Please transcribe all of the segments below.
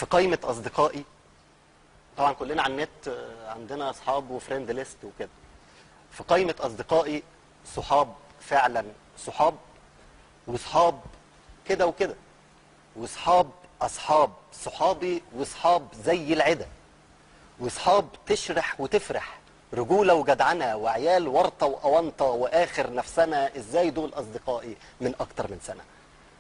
في قائمة أصدقائي، طبعا كلنا على النت عندنا أصحاب وفريند ليست وكده. في قائمة أصدقائي صحاب فعلا صحاب، وصحاب كده وكده، وصحاب أصحاب صحابي، وصحاب زي العدا، وصحاب تشرح وتفرح، رجولة وجدعنة وعيال ورطة وأونطة وآخر نفسنا. إزاي دول أصدقائي من أكتر من سنة؟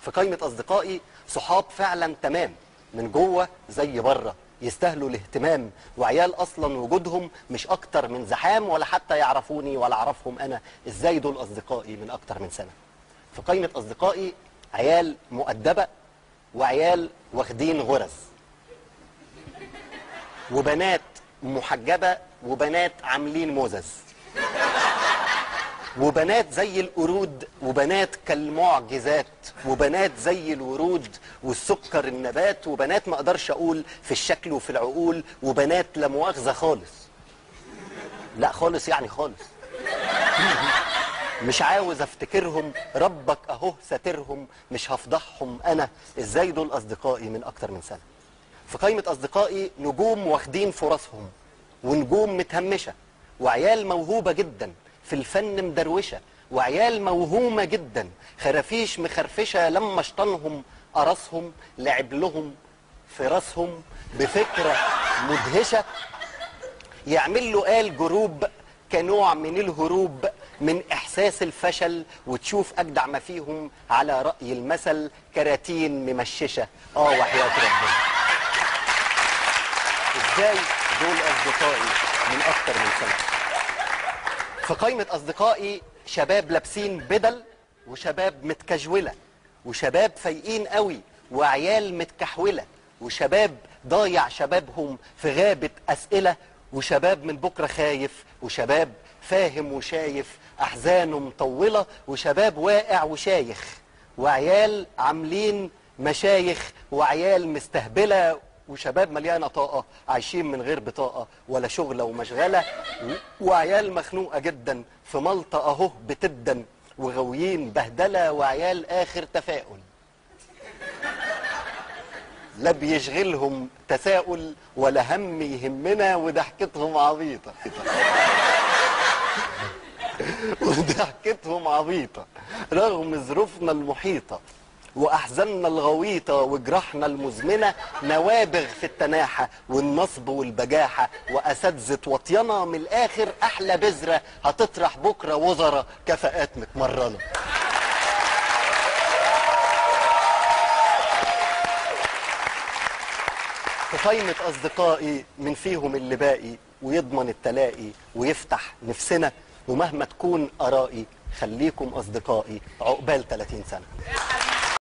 في قائمة أصدقائي صحاب فعلا تمام من جوه زي بره، يستاهلوا الاهتمام، وعيال أصلا وجودهم مش أكتر من زحام، ولا حتى يعرفوني ولا أعرفهم أنا. إزاي دول أصدقائي من أكتر من سنة؟ في قائمة أصدقائي عيال مؤدبة، وعيال واخدين غرز، وبنات محجبة، وبنات عاملين موزز، وبنات زي القرود، وبنات كالمعجزات، وبنات زي الورود والسكر النبات، وبنات ما اقدرش اقول في الشكل وفي العقول، وبنات لا مؤاخذة خالص، لا خالص يعني خالص. مش عاوز افتكرهم، ربك اهو ساترهم، مش هفضحهم انا. ازاي دول اصدقائي من اكتر من سنة؟ في قائمة اصدقائي نجوم واخدين فرصهم، ونجوم متهمشة، وعيال موهوبة جدا في الفن مدروشة، وعيال موهومة جدا خرافيش مخرفشة، لما شطنهم قرصهم لعب لهم في راسهم بفكرة مدهشة، يعمل له قال جروب كنوع من الهروب من احساس الفشل، وتشوف اجدع ما فيهم على رأي المثل كراتين ممششة. وحياة ربنا. ازاي دول اصدقائي من اكتر من سنة؟ في قائمة اصدقائي شباب لابسين بدل، وشباب متكجولة، وشباب فايقين قوي، وعيال متكحولة، وشباب ضايع شبابهم في غابة اسئلة، وشباب من بكرة خايف، وشباب فاهم وشايف احزانه مطولة، وشباب واقع وشايخ، وعيال عاملين مشايخ، وعيال مستهبلة، وشباب مليانة طاقة عايشين من غير بطاقة ولا شغلة ومشغلة، وعيال مخنوقة جدا في ملطة اهو بتدن، وغاويين بهدلة، وعيال اخر تفاؤل لا بيشغلهم تساؤل ولا هم يهمنا، وضحكتهم عبيطة. وضحكتهم عبيطة رغم ظروفنا المحيطة وأحزاننا الغويطة وجراحنا المزمنة، نوابغ في التناحة والنصب والبجاحة، وأساتذة وطينة من الآخر أحلى بذرة هتطرح بكرة وزراء كفاءات متمرنة. في قائمة أصدقائي من فيهم اللي باقي ويضمن التلاقي ويفتح نفسنا، ومهما تكون آرائي خليكم أصدقائي عقبال 30 سنة.